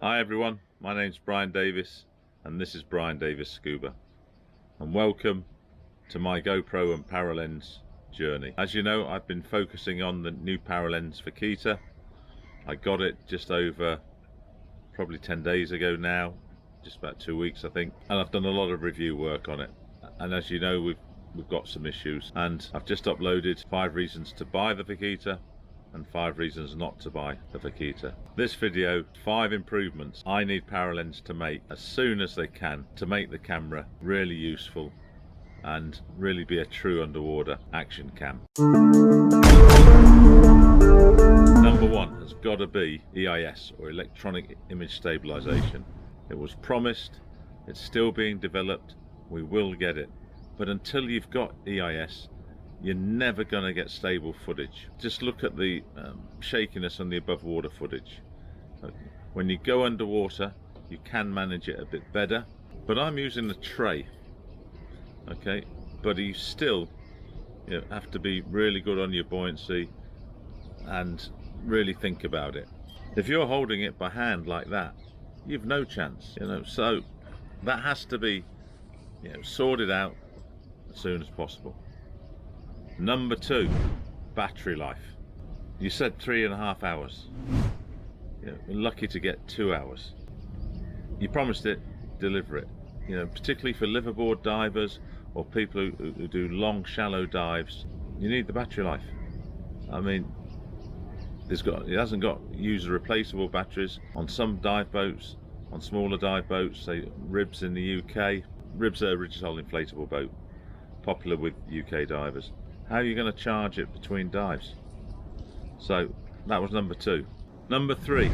Hi everyone, my name's Brian Davies and this is Brian Davies Scuba, and welcome to my GoPro and Paralenz journey. As you know, I've been focusing on the new Paralenz Vaquita. I got it just over probably 10 days ago now, just about 2 weeks I think, and I've done a lot of review work on it. And as you know, we've got some issues, and I've just uploaded 5 reasons to buy the Vaquita and 5 reasons not to buy the Vaquita. This video, 5 improvements I need Paralenz to make as soon as they can to make the camera really useful and really be a true underwater action cam. Number 1 has got to be EIS, or electronic image stabilization. It was promised, it's still being developed, we will get it. But until you've got EIS, you're never going to get stable footage. Just look at the shakiness on the above water footage. When you go underwater, you can manage it a bit better, but I'm using the tray, okay? But you still have to be really good on your buoyancy and really think about it. If you're holding it by hand like that, you've no chance, so that has to be sorted out as soon as possible. Number 2, battery life. You said 3.5 hours. We're lucky to get 2 hours. You promised it, deliver it. Particularly for liveaboard divers or people who do long, shallow dives, you need the battery life. I mean, it hasn't got user replaceable batteries on some dive boats, on smaller dive boats, say Ribs in the UK. Ribs are a ridge-hull inflatable boat, popular with UK divers. How are you going to charge it between dives? So that was number 2. Number 3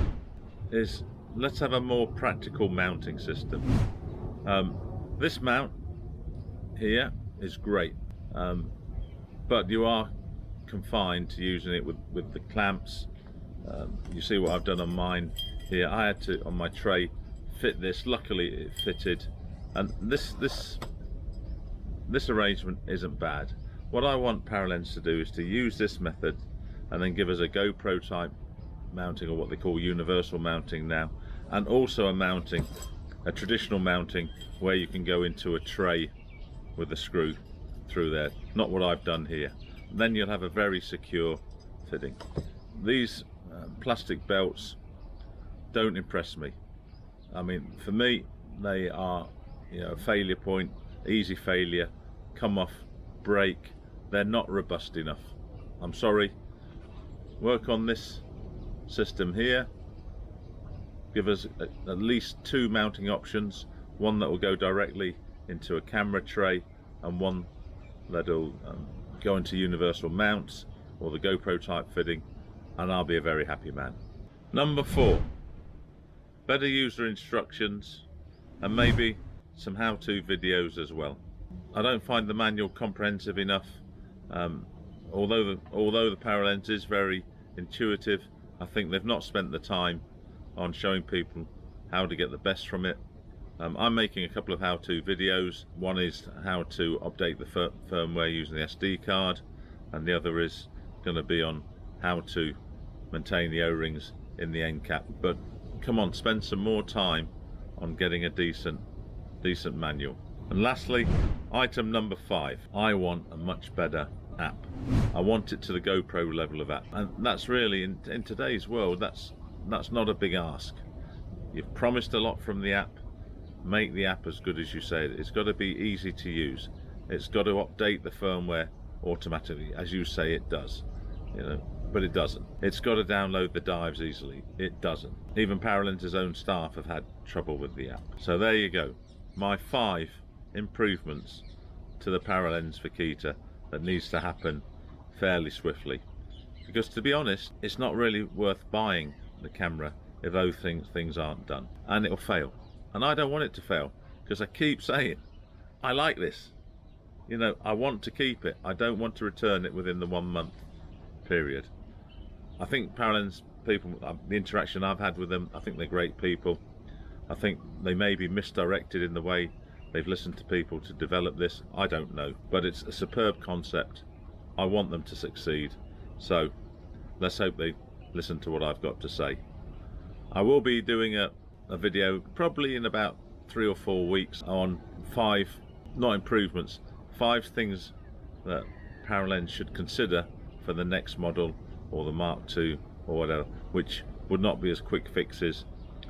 is, let's have a more practical mounting system. This mount here is great, but you are confined to using it with the clamps. You see what I've done on mine here. I had to, on my tray, fit this. Luckily it fitted, and this arrangement isn't bad. What I want Paralenz to do is to use this method and then give us a GoPro type mounting, or what they call universal mounting now, and also a traditional mounting where you can go into a tray with a screw through there. Not what I've done here. Then you'll have a very secure fitting. These plastic belts don't impress me. I mean, for me, they are a failure point, easy failure, come off, break. They're not robust enough. I'm sorry. Work on this system here. Give us at least 2 mounting options, one that will go directly into a camera tray and one that will go into universal mounts or the GoPro type fitting, and I'll be a very happy man. Number 4, better user instructions and maybe some how-to videos as well. I don't find the manual comprehensive enough. Although the Paralenz is very intuitive, I think they've not spent the time on showing people how to get the best from it. I'm making a couple of how-to videos. One is how to update the firmware using the SD card, and the other is going to be on how to maintain the O-rings in the end cap. But come on, spend some more time on getting a decent manual. And lastly, item number 5, I want a much better app. I want it to the GoPro level of app, and that's really, in today's world, that's not a big ask. You've promised a lot from the app. Make the app as good as you say. It's got to be easy to use. It's got to update the firmware automatically, as you say it does, but it doesn't. It's got to download the dives easily. It doesn't. Even Paralenz's own staff have had trouble with the app. So there you go, my 5 improvements to the Paralenz Vaquita that needs to happen fairly swiftly, because to be honest, it's not really worth buying the camera if those things aren't done, and it'll fail. And I don't want it to fail, because I keep saying I like this, I want to keep it. I don't want to return it within the 1 month period. I think Paralenz people, the interaction I've had with them, I think they're great people. I think they may be misdirected in the way they've listened to people to develop this. I don't know, but it's a superb concept. I want them to succeed, so let's hope they listen to what I've got to say. I will be doing a a video probably in about 3 or 4 weeks on 5, not improvements, 5 things that Paralenz should consider for the next model or the Mark II or whatever, which would not be as quick fixes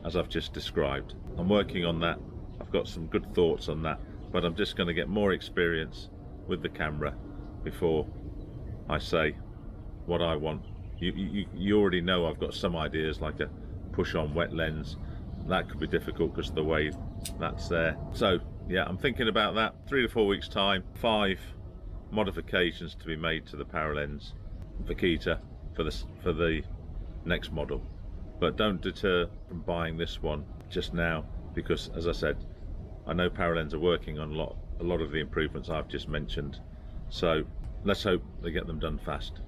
as I've just described. I'm working on that. I've got some good thoughts on that, but I'm just going to get more experience with the camera before I say what I want. You already know I've got some ideas, like a push-on wet lens. That could be difficult because of the way that's there. So yeah, I'm thinking about that. 3 to 4 weeks time, 5 modifications to be made to the Paralenz Vaquita for the next model. But don't deter from buying this one just now, because as I said, I know Paralenz are working on a lot of the improvements I've just mentioned. So let's hope they get them done fast.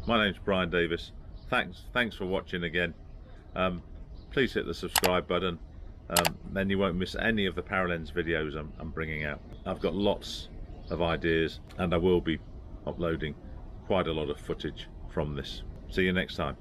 My name's Brian Davies. Thanks for watching again. Please hit the subscribe button, then you won't miss any of the Paralenz videos I'm bringing out. I've got lots of ideas, and I will be uploading quite a lot of footage from this. See you next time.